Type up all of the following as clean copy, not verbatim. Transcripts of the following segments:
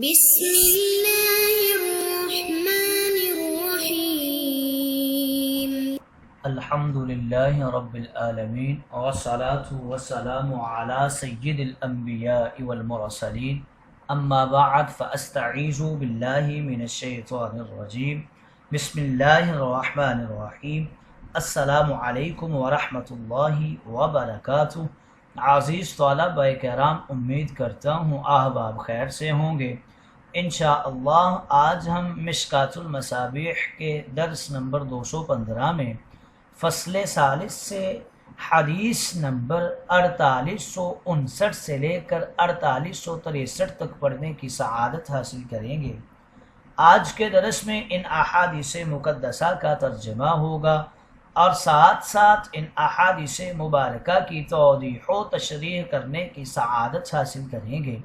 بسم الله الرحمن الرحيم. الحمد لله رب العالمين والصلاة والسلام على سيد الأنبياء والمرسلين أما بعد فأستعيذ بالله من الشيطان الرجيم بسم الله الرحمن الرحيم السلام علیکم ورحمۃ اللہ وبرکاتہ۔ عزیز طلبہ کرام، امید کرتا ہوں احباب خیر سے ہوں گے۔ انشاءاللہ آج ہم مشکوٰۃ المصابیح کے درس نمبر 215 میں فصل ثالث سے حدیث نمبر 4859 سے لے کر 4863 تک پڑھنے کی سعادت حاصل کریں گے۔ آج کے درس میں ان احادیث مقدسہ کا ترجمہ ہوگا اور ساتھ ساتھ ان احادیث مبارکہ کی توضیح و تشریح کرنے کی سعادت حاصل کریں گے۔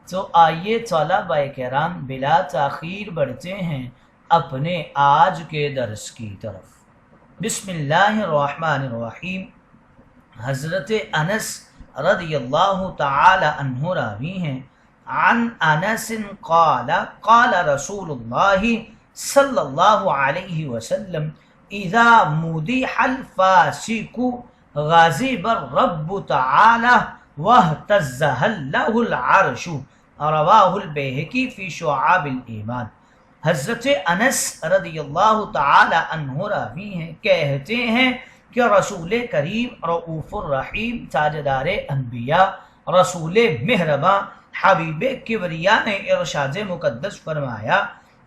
تو آئیے طلبہ کرام بلا تاخیر بڑھتے ہیں اپنے آج کے درس کی طرف۔ بسم اللہ الرحمن الرحیم۔ حضرت انس رضی اللہ تعالی عنہ راوی ہیں، عن انس قال قال رسول اللہ صلی اللہ علیہ وسلم اذا مدح الفاسق غضب الرب تعالی واهتز له العرش، رواہ البیہقی فی شعاب الایمان۔ حضرت انس رضی اللہ تعالی عنہ راوی ہیں، کہتے ہیں کہ رسول کریم رؤوف الرحیم تاجدار انبیاء رسول مہرباں حبیب کبریا نے ارشاد مقدس فرمایا،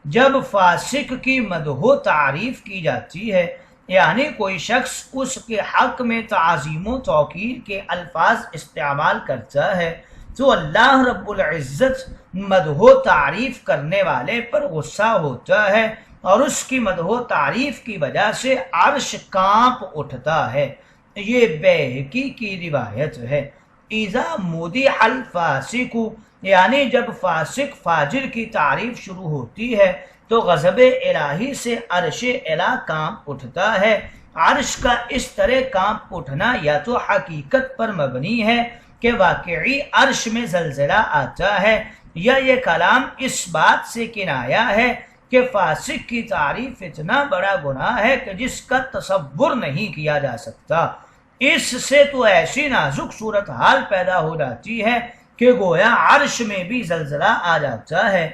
جب فاسق کی مدح و تعریف کی جاتی ہے، یعنی کوئی شخص اس کے حق میں تعظیم و توقیر کے الفاظ استعمال کرتا ہے، تو اللہ رب العزت مدح و تعریف کرنے والے پر غصہ ہوتا ہے اور اس کی مدح و تعریف کی وجہ سے عرش کانپ اٹھتا ہے۔ یہ بیہقی کی روایت ہے۔ اذا مدح الفاسق، یعنی جب فاسق فاجر کی تعریف شروع ہوتی ہے تو غضب الہی سے عرش الہ کانپ اٹھتا ہے۔ عرش کا اس طرح کانپ اٹھنا یا تو حقیقت پر مبنی ہے کہ واقعی عرش میں زلزلہ آتا ہے، یا یہ کلام اس بات سے کنایا ہے کہ فاسق کی تعریف اتنا بڑا گناہ ہے کہ جس کا تصور نہیں کیا جا سکتا۔ اس سے تو ایسی نازک صورتحال پیدا ہو جاتی ہے کہ گویا عرش میں بھی زلزلہ آ جاتا ہے۔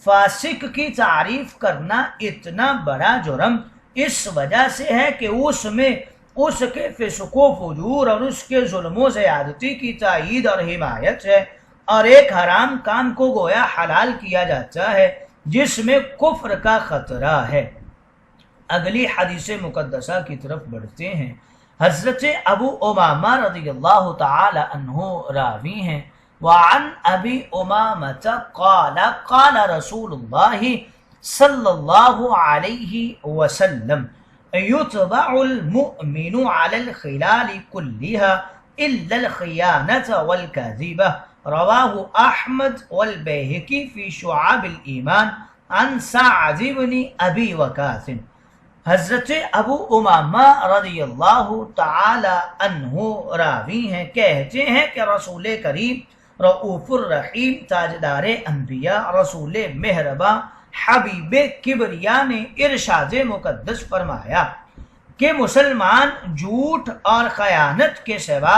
فاسق کی تعریف کرنا اتنا بڑا جرم اس وجہ سے ہے کہ اس میں اس کے فسق و فجور اور اس کے ظلم و زیادتی کی تائید اور حمایت ہے، اور ایک حرام کام کو گویا حلال کیا جاتا ہے جس میں کفر کا خطرہ ہے۔ اگلی حدیث مقدسہ کی طرف بڑھتے ہیں۔ حضرت ابو امامہ رضی اللہ تعالی عنہ راوی ہیں، وعن ابی امامۃ قال قال رسول اللہ صلی اللہ علیہ وسلم یتبع المؤمن علی الخلال کلها الا الخیانۃ والکذب، رواہ احمد والبیہقی فی شعاب الایمان عن سعد بن ابی وقاص۔ حضرت ابو امامہ رضی اللہ تعالی عنہ راوی ہیں، کہتے ہیں کہ رسول کریم رؤوف الرحیم تاجدار انبیاء رسول مہرباں حبیب کبریا نے ارشاد مقدس فرمایا کہ مسلمان جھوٹ اور خیانت کے سوا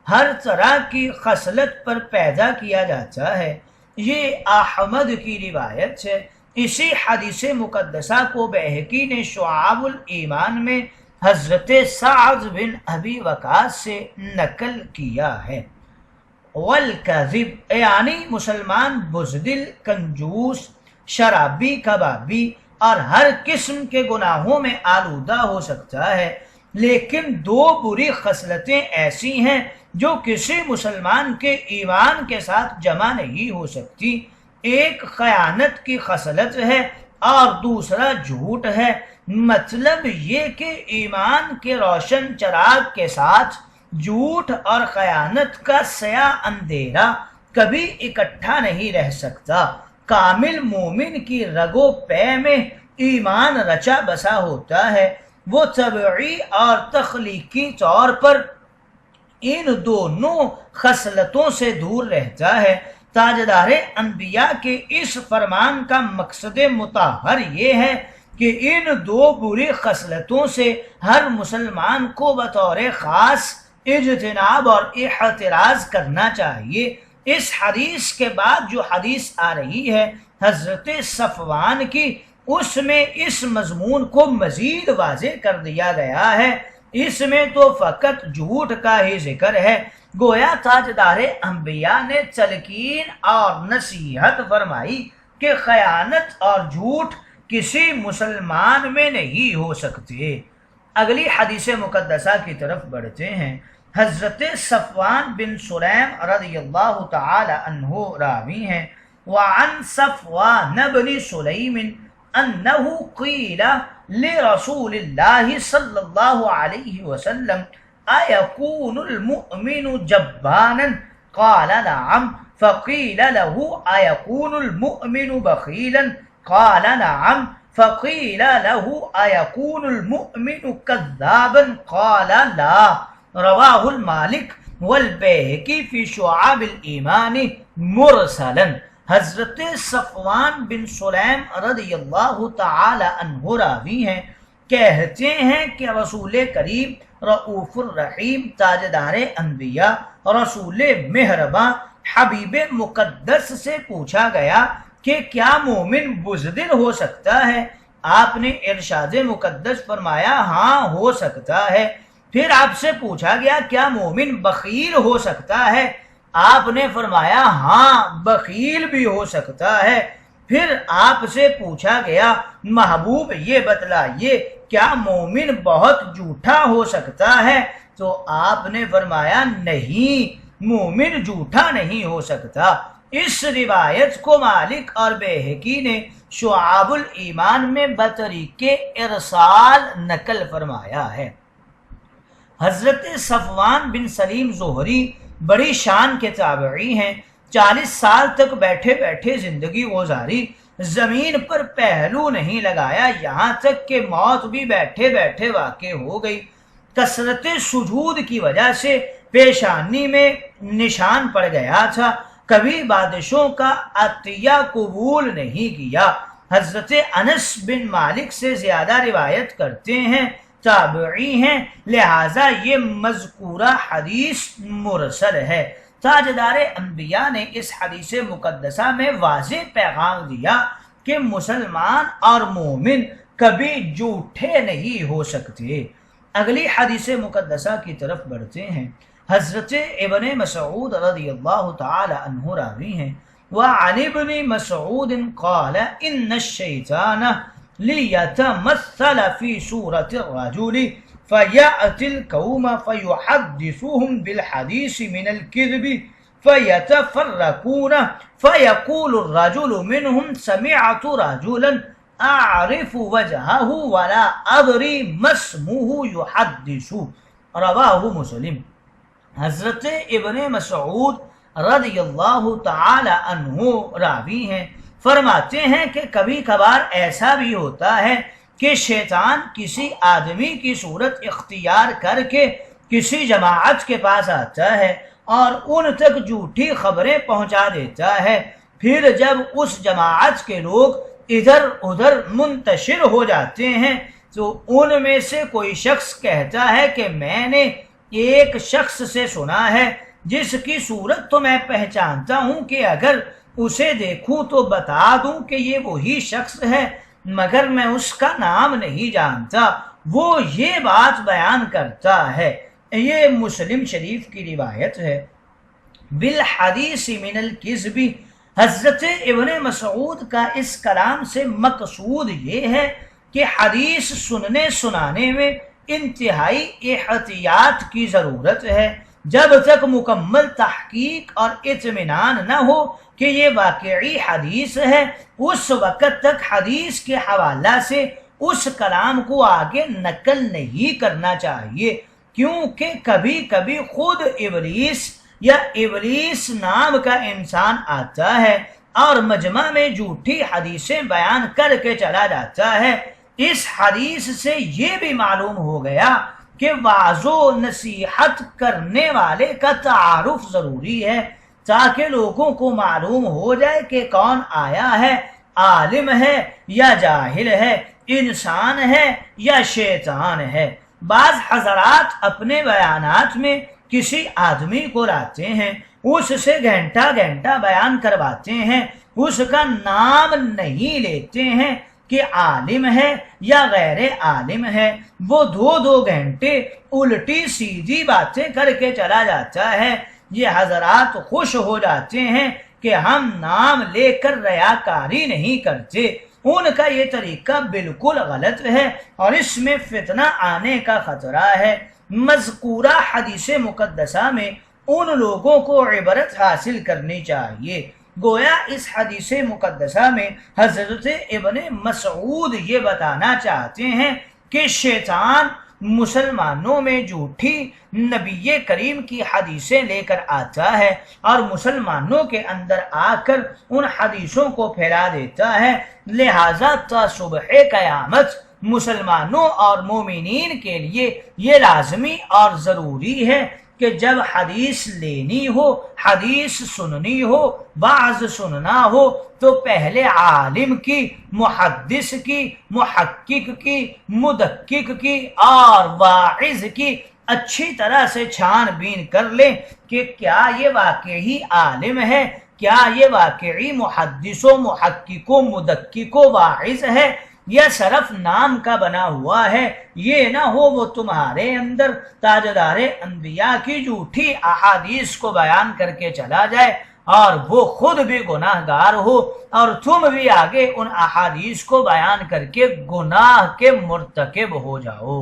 ہر طرح کی خصلت پر پیدا کیا جاتا ہے۔ یہ احمد کی روایت ہے۔ اسی حدیث مقدسہ کو بیہقی نے شعاب الایمان میں حضرت سعد بن ابی وقاص سے نقل کیا ہے۔ والکذب، یعنی مسلمان بزدل، کنجوس، شرابی، کبابی اور ہر قسم کے گناہوں میں آلودہ ہو سکتا ہے، لیکن دو بری خصلتیں ایسی ہیں جو کسی مسلمان کے ایمان کے ساتھ جمع نہیں ہو سکتی۔ ایک خیانت کی خصلت ہے اور دوسرا جھوٹ ہے۔ مطلب یہ کہ ایمان کے روشن چراغ کے ساتھ جھوٹ اور خیانت کا سیاہ اندھیرا کبھی اکٹھا نہیں رہ سکتا۔ کامل مومن کی رگ و پے میں ایمان رچا بسا ہوتا ہے، وہ طبعی اور تخلیقی طور پر ان دونوں خصلتوں سے دور رہتا ہے۔ تاجدار انبیاء کے اس فرمان کا مقصد مطہر یہ ہے کہ ان دو بری خصلتوں سے ہر مسلمان کو بطور خاص اجتناب اور احتراز کرنا چاہیے۔ اس حدیث کے بعد جو حدیث آ رہی ہے حضرت صفوان کی، اس میں اس مضمون کو مزید واضح کر دیا گیا ہے۔ اس میں تو فقط جھوٹ کا ہی ذکر ہے، گویا تاجدار انبیاء نے تلقین اور نصیحت فرمائی کہ خیانت اور جھوٹ کسی مسلمان میں نہیں ہو سکتے۔ اگلی حدیث مقدسہ کی طرف بڑھتے ہیں۔ حضرت صفوان بن سلیم رضی اللہ تعالی عنہ راوی ہیں، وعن صفوان بن سلیم انه قیل لرسول اللہ صلی اللہ علیہ وسلم ایکون المؤمن جبانا قال نعم فقیل له ایکون المؤمن بخیلا قال نعم فقیل له ایکون المؤمن کذابا قال لا، رواہ المالک والبیہقی فی شعاب الایمان مرسلا۔ حضرت صفوان بن سلیم رضی اللہ تعالی عنہ راوی ہیں، کہتے ہیں کہ رسول کریم رؤوف الرحیم تاجدار انبیاء رسول مہرباں حبیب مقدس سے پوچھا گیا کہ کیا مومن بزدل ہو سکتا ہے؟ آپ نے ارشاد مقدس فرمایا ہاں ہو سکتا ہے۔ پھر آپ سے پوچھا گیا کیا مومن بخیل ہو سکتا ہے؟ آپ نے فرمایا ہاں بخیل بھی ہو سکتا ہے۔ پھر آپ سے پوچھا گیا محبوب یہ بتلائیے کیا مومن بہت جھوٹا ہو سکتا ہے؟ تو آپ نے فرمایا نہیں، مومن جھوٹا نہیں ہو سکتا۔ اس روایت کو مالک اور بیہقی نے شعاب الایمان میں بطریق ارسال نقل فرمایا ہے۔ حضرت صفوان بن سلیم زہری بڑی شان کے تابعی ہیں، 40 سال تک بیٹھے بیٹھے زندگی گزاری، زمین پر پہلو نہیں لگایا، یہاں تک کہ موت بھی بیٹھے بیٹھے واقع ہو گئی۔ کثرت سجود کی وجہ سے پیشانی میں نشان پڑ گیا تھا، کبھی بادشوں کا عطیہ قبول نہیں کیا۔ حضرت انس بن مالک سے زیادہ روایت کرتے ہیں، تابعی ہیں، لہذا یہ مذکورہ حدیث مرسل ہے۔ تاجدار انبیاء نے اس حدیث مقدسہ میں واضح پیغام دیا کہ مسلمان اور مومن کبھی جھوٹے نہیں ہو سکتے۔ اگلی حدیث مقدسہ کی طرف بڑھتے ہیں۔ حضرت ابن مسعود رضی اللہ تعالی عنہ راوی ہیں، وعن ابن مسعود قال ان الشیطان ليتمثل في صورة الرجل فيأتي القوم فيحدثهم بالحديث من الكذب فيتفرقون فيقول الرجل منهم سمعت رجلا أعرف وجهه ولا أدري ما اسمه يحدث، رواہ مسلم۔ حضرت ابن مسعود رضی اللہ تعالی عنہ راوی ہیں، فرماتے ہیں کہ کبھی کبھار ایسا بھی ہوتا ہے کہ شیطان کسی آدمی کی صورت اختیار کر کے کسی جماعت کے پاس آتا ہے اور ان تک جھوٹی خبریں پہنچا دیتا ہے۔ پھر جب اس جماعت کے لوگ ادھر ادھر منتشر ہو جاتے ہیں تو ان میں سے کوئی شخص کہتا ہے کہ میں نے ایک شخص سے سنا ہے جس کی صورت تو میں پہچانتا ہوں کہ اگر اسے دیکھوں تو بتا دوں کہ یہ وہی شخص ہے، مگر میں اس کا نام نہیں جانتا، وہ یہ بات بیان کرتا ہے۔ یہ مسلم شریف کی روایت ہے۔ بالحدیث من الکذب، حضرت ابن مسعود کا اس کلام سے مقصود یہ ہے کہ حدیث سننے سنانے میں انتہائی احتیاط کی ضرورت ہے۔ جب تک مکمل تحقیق اور اطمینان نہ ہو کہ یہ واقعی حدیث ہے، اس وقت تک حدیث کے حوالہ سے اس کلام کو آگے نقل نہیں کرنا چاہیے، کیونکہ کبھی کبھی خود ابلیس یا ابلیس نام کا انسان آتا ہے اور مجمع میں جھوٹی حدیثیں بیان کر کے چلا جاتا ہے۔ اس حدیث سے یہ بھی معلوم ہو گیا کہ واعظ و نصیحت کرنے والے کا تعارف ضروری ہے تاکہ لوگوں کو معلوم ہو جائے کہ کون آیا ہے، عالم ہے یا جاہل ہے، انسان ہے یا شیطان ہے۔ بعض حضرات اپنے بیانات میں کسی آدمی کو لاتے ہیں، اس سے گھنٹہ گھنٹہ بیان کرواتے ہیں، اس کا نام نہیں لیتے ہیں کہ عالم ہے یا غیر عالم ہے، وہ دو گھنٹے الٹی سیدھی باتیں کر کے چلا جاتا ہے۔ یہ حضرات خوش ہو جاتے ہیں کہ ہم نام لے کر ریاکاری نہیں کرتے۔ ان کا یہ طریقہ بالکل غلط ہے اور اس میں فتنہ آنے کا خطرہ ہے۔ مذکورہ حدیث مقدسہ میں ان لوگوں کو عبرت حاصل کرنی چاہیے۔ گویا اس حدیث مقدسہ میں حضرت ابن مسعود یہ بتانا چاہتے ہیں کہ شیطان مسلمانوں میں جھوٹی نبی کریم کی حدیثیں لے کر آتا ہے اور مسلمانوں کے اندر آ کر ان حدیثوں کو پھیلا دیتا ہے۔ لہذا تا صبح قیامت مسلمانوں اور مومنین کے لیے یہ لازمی اور ضروری ہے کہ جب حدیث لینی ہو، حدیث سننی ہو، وعظ سننا ہو تو پہلے عالم کی، محدث کی، محقق کی، مدقق کی اور واعظ کی اچھی طرح سے چھان بین کر لیں کہ کیا یہ واقعی عالم ہے، کیا یہ واقعی محدث و محقق و مدقق و واعظ ہے یا صرف نام کا بنا ہوا ہے۔ یہ نہ ہو وہ تمہارے اندر تاجدار انبیاء کی جھوٹی احادیث کو بیان کر کے چلا جائے اور وہ خود بھی گناہ گار ہو اور تم بھی آگے ان احادیث کو بیان کر کے گناہ کے مرتکب ہو جاؤ۔